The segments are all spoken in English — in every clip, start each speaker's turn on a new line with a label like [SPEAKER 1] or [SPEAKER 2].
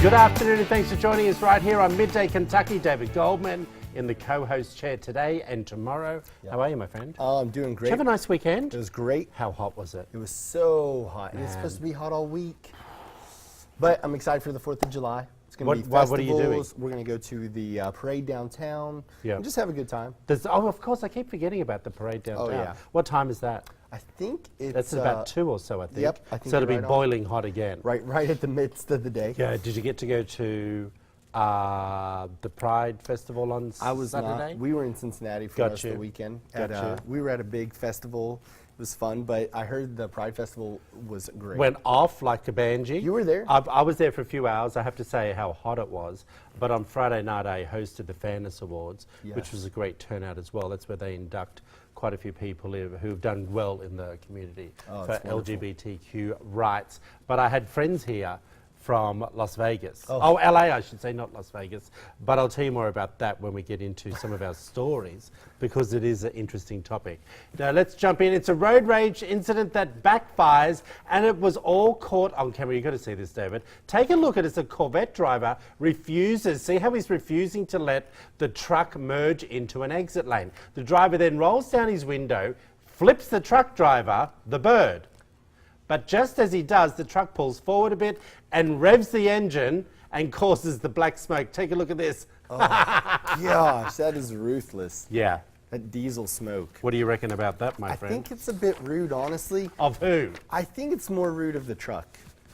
[SPEAKER 1] Good afternoon and thanks for joining us right here on Midday Kentucky. David Goldman in the co-host chair today and tomorrow. Yep. How are you, my friend?
[SPEAKER 2] I'm doing great.
[SPEAKER 1] Did you have a nice weekend?
[SPEAKER 2] It was great.
[SPEAKER 1] How hot was it?
[SPEAKER 2] It was so hot.
[SPEAKER 1] Man.
[SPEAKER 2] It's supposed to be hot all week. But I'm excited for the 4th of July. It's going to be festivals.
[SPEAKER 1] What are you doing?
[SPEAKER 2] We're going to go to the parade downtown and just have a good time.
[SPEAKER 1] Of course, I keep forgetting about the parade downtown.
[SPEAKER 2] Oh, yeah.
[SPEAKER 1] What time is that?
[SPEAKER 2] I think it's...
[SPEAKER 1] That's about 2 or so, I think.
[SPEAKER 2] Yep. I think
[SPEAKER 1] so it'll be
[SPEAKER 2] right
[SPEAKER 1] boiling hot again.
[SPEAKER 2] Right at the midst of the day.
[SPEAKER 1] Yeah. Did you get to go to the Pride Festival on Saturday?
[SPEAKER 2] I was not. We were in Cincinnati for most of the weekend. We were at a big festival. It was fun, but I heard the Pride Festival was great.
[SPEAKER 1] Went off like a banshee.
[SPEAKER 2] You were there?
[SPEAKER 1] I was there for a few hours. I have to say how hot it was. But on Friday night, I hosted the Fairness Awards, which was a great turnout as well. That's where they induct quite a few people who've done well in the community for LGBTQ rights. But I had friends here from Las Vegas. Oh, LA, I should say, not Las Vegas. But I'll tell you more about that when we get into some of our stories, because it is an interesting topic. Now, let's jump in. It's a road rage incident that backfires, and it was all caught on camera. You've got to see this, David. Take a look at it. It's a Corvette driver refuses. See how he's refusing to let the truck merge into an exit lane. The driver then rolls down his window, flips the truck driver, the bird. But just as he does, the truck pulls forward a bit and revs the engine and causes the black smoke. Take a look at this.
[SPEAKER 2] Oh, gosh, that is ruthless.
[SPEAKER 1] Yeah.
[SPEAKER 2] That diesel smoke.
[SPEAKER 1] What do you reckon about that, my friend?
[SPEAKER 2] I think it's a bit rude, honestly.
[SPEAKER 1] Of who?
[SPEAKER 2] I think it's more rude of the truck.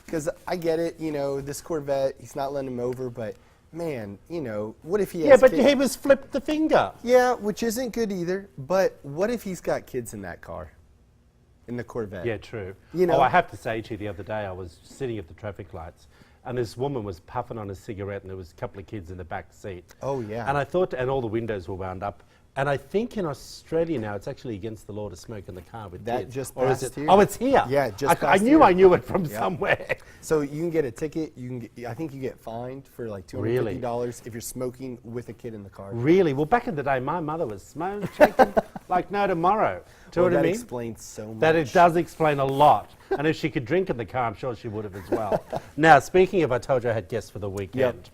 [SPEAKER 2] Because I get it, you know, this Corvette, he's not letting him over, but man, you know, what if he has
[SPEAKER 1] kids? He was flipped the finger.
[SPEAKER 2] Yeah, which isn't good either. But what if he's got kids in that car? In the Corvette.
[SPEAKER 1] Yeah, true.
[SPEAKER 2] You know,
[SPEAKER 1] I have to say to you, the other day I was sitting at the traffic lights and this woman was puffing on a cigarette and there was a couple of kids in the back seat.
[SPEAKER 2] Oh, yeah.
[SPEAKER 1] And I thought, and all the windows were wound up. And I think in Australia now it's actually against the law to smoke in the car with kids.
[SPEAKER 2] That just passed here.
[SPEAKER 1] Oh, it's here?
[SPEAKER 2] Yeah, just
[SPEAKER 1] I knew it from somewhere.
[SPEAKER 2] So you can get a ticket. I think you get fined for like $250 if you're smoking with a kid in the car.
[SPEAKER 1] Really? Well, back in the day, my mother was smoking like no tomorrow. Do you know what I mean?
[SPEAKER 2] That explains so much.
[SPEAKER 1] That it does explain a lot. And if she could drink in the car, I'm sure she would have as well. Now, speaking of, I told you I had guests for the weekend.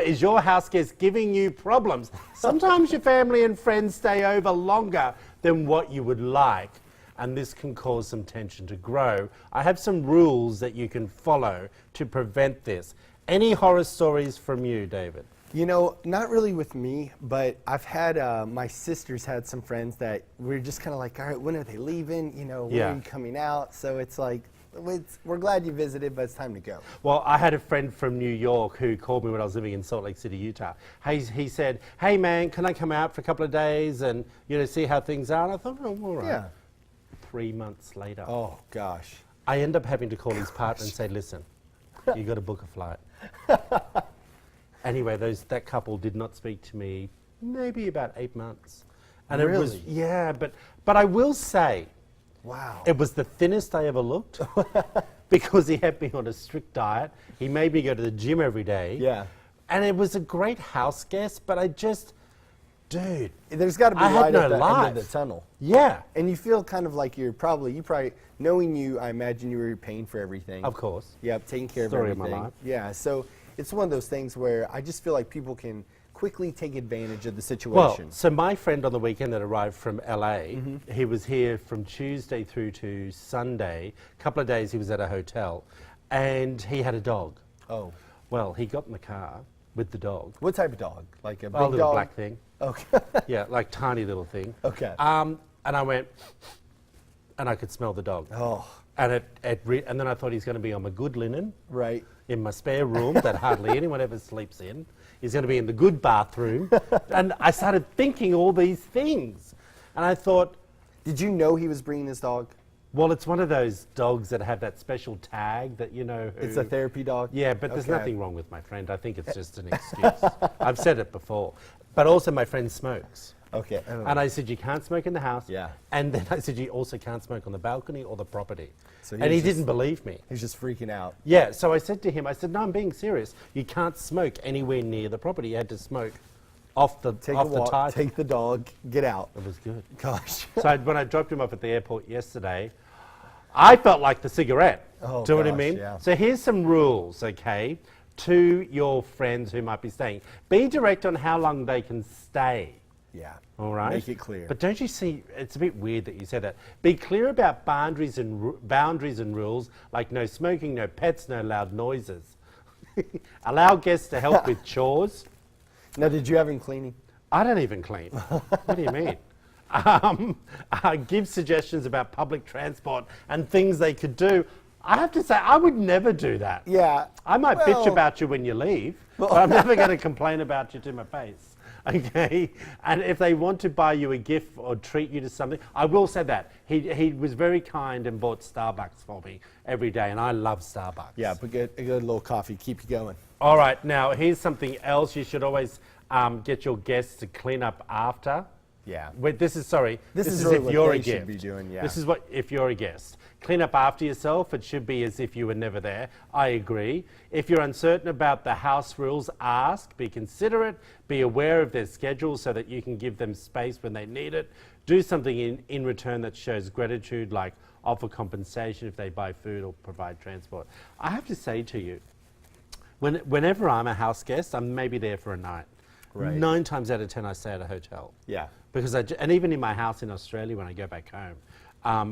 [SPEAKER 1] Is your house guest giving you problems? Sometimes your family and friends stay over longer than what you would like, and this can cause some tension to grow. I have some rules that you can follow to prevent this. Any horror stories from you, David?
[SPEAKER 2] You know, not really with me, but I've had, my sister's had some friends that we're just kind of like, all right, when are they leaving? You know, when are you coming out? So it's like, we're glad you visited, but it's time to go.
[SPEAKER 1] Well, I had a friend from New York who called me when I was living in Salt Lake City, Utah. He said, hey man, can I come out for a couple of days and, you know, see how things are? And I thought, oh, all right.
[SPEAKER 2] Yeah.
[SPEAKER 1] 3 months later.
[SPEAKER 2] Oh, gosh.
[SPEAKER 1] I end up having to call his partner and say, listen, you got to book a flight. Anyway, that couple did not speak to me maybe about 8 months. And
[SPEAKER 2] really?
[SPEAKER 1] It was, yeah, but I will say,
[SPEAKER 2] wow,
[SPEAKER 1] it was the thinnest I ever looked because he had me on a strict diet. He made me go to the gym every day.
[SPEAKER 2] Yeah.
[SPEAKER 1] And it was a great house guest, but I just, dude.
[SPEAKER 2] There's got to be light at the end of the tunnel.
[SPEAKER 1] Yeah.
[SPEAKER 2] And you feel kind of like you probably, knowing you, I imagine you were paying for everything.
[SPEAKER 1] Of course.
[SPEAKER 2] Yep, taking care
[SPEAKER 1] Story
[SPEAKER 2] of everything.
[SPEAKER 1] Of my life.
[SPEAKER 2] Yeah, so it's one of those things where I just feel like people can quickly take advantage of the situation.
[SPEAKER 1] Well, so my friend on the weekend that arrived from LA, he was here from Tuesday through to Sunday. A couple of days he was at a hotel, and he had a dog. Oh. Well, he got in the car with the dog.
[SPEAKER 2] What type of dog? Like a big
[SPEAKER 1] little
[SPEAKER 2] dog?
[SPEAKER 1] Black thing.
[SPEAKER 2] Okay.
[SPEAKER 1] Yeah, like tiny little thing.
[SPEAKER 2] Okay.
[SPEAKER 1] And I went, and I could smell the dog.
[SPEAKER 2] Oh.
[SPEAKER 1] And and then I thought he's going to be on my good linen.
[SPEAKER 2] Right.
[SPEAKER 1] In my spare room that hardly anyone ever sleeps in. He's going to be in the good bathroom. And I started thinking all these things. And I thought...
[SPEAKER 2] Did you know he was bringing his dog?
[SPEAKER 1] Well, it's one of those dogs that have that special tag that, you know...
[SPEAKER 2] It's a therapy dog?
[SPEAKER 1] Yeah, but there's nothing wrong with my friend. I think it's just an excuse. I've said it before. But also my friend smokes.
[SPEAKER 2] Okay.
[SPEAKER 1] And I said, you can't smoke in the house.
[SPEAKER 2] Yeah.
[SPEAKER 1] And then I said, you also can't smoke on the balcony or the property.
[SPEAKER 2] So
[SPEAKER 1] and he didn't believe me.
[SPEAKER 2] He's just freaking out.
[SPEAKER 1] Yeah, so I said to him, no, I'm being serious. You can't smoke anywhere near the property. You had to smoke off the title.
[SPEAKER 2] Take the dog, get out.
[SPEAKER 1] It was good.
[SPEAKER 2] Gosh.
[SPEAKER 1] So when I dropped him off at the airport yesterday, I felt like the cigarette.
[SPEAKER 2] Oh,
[SPEAKER 1] do you know what I mean?
[SPEAKER 2] Yeah.
[SPEAKER 1] So here's some rules, okay? to your friends who might be staying. Be direct on how long they can stay.
[SPEAKER 2] Yeah.
[SPEAKER 1] All right.
[SPEAKER 2] Make it clear.
[SPEAKER 1] But don't you see? It's a bit weird that you said that. Be clear about boundaries and rules, like no smoking, no pets, no loud noises. Allow guests to help with chores.
[SPEAKER 2] Now, did you have him cleaning?
[SPEAKER 1] I don't even clean. What do you mean? Give suggestions about public transport and things they could do. I have to say, I would never do that.
[SPEAKER 2] Yeah.
[SPEAKER 1] I might bitch about you when you leave, but I'm never going to complain about you to my face. Okay? And if they want to buy you a gift or treat you to something, I will say that. He was very kind and bought Starbucks for me every day, and I love Starbucks.
[SPEAKER 2] Yeah, but get a good little coffee, keep you going.
[SPEAKER 1] All right, now here's something else. You should always get your guests to clean up after.
[SPEAKER 2] Yeah.
[SPEAKER 1] Wait, this is really
[SPEAKER 2] what
[SPEAKER 1] if you're a
[SPEAKER 2] they should
[SPEAKER 1] gift.
[SPEAKER 2] be doing, yeah.
[SPEAKER 1] This is what if you're a guest. Clean up after yourself. It should be as if you were never there. I agree. If you're uncertain about the house rules, ask. Be considerate. Be aware of their schedule so that you can give them space when they need it. Do something in return that shows gratitude, like offer compensation if they buy food or provide transport. I have to say to you, whenever I'm a house guest, I'm maybe there for a night.
[SPEAKER 2] Right.
[SPEAKER 1] 9 times out of 10, I stay at a hotel.
[SPEAKER 2] Yeah.
[SPEAKER 1] Because and even in my house in Australia, when I go back home,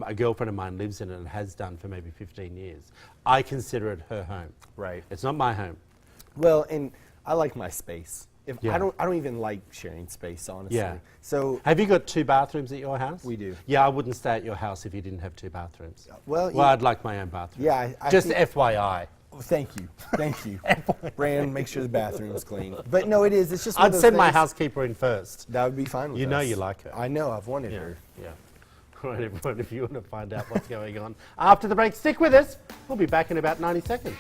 [SPEAKER 1] a girlfriend of mine lives in it and has done for maybe 15 years. I consider it her home.
[SPEAKER 2] Right.
[SPEAKER 1] It's not my home.
[SPEAKER 2] Well, and I like my space.
[SPEAKER 1] Yeah.
[SPEAKER 2] I don't even like sharing space, honestly.
[SPEAKER 1] Yeah.
[SPEAKER 2] So
[SPEAKER 1] Have you got 2 bathrooms at your house?
[SPEAKER 2] We do.
[SPEAKER 1] Yeah, I wouldn't stay at your house if you didn't have 2 bathrooms.
[SPEAKER 2] Well,
[SPEAKER 1] I'd like my own bathroom.
[SPEAKER 2] Yeah, I
[SPEAKER 1] Just
[SPEAKER 2] think-
[SPEAKER 1] FYI.
[SPEAKER 2] oh, thank you. Brand, make sure the bathroom's clean. But no, it is. It's just one of
[SPEAKER 1] I'd
[SPEAKER 2] those
[SPEAKER 1] send my
[SPEAKER 2] things-
[SPEAKER 1] housekeeper in first.
[SPEAKER 2] That would be fine with
[SPEAKER 1] You
[SPEAKER 2] us.
[SPEAKER 1] know you like her.
[SPEAKER 2] I know. I've wanted
[SPEAKER 1] Yeah.
[SPEAKER 2] her.
[SPEAKER 1] Yeah. Right, everyone, if you want to find out what's going on after the break, stick with us. We'll be back in about 90 seconds.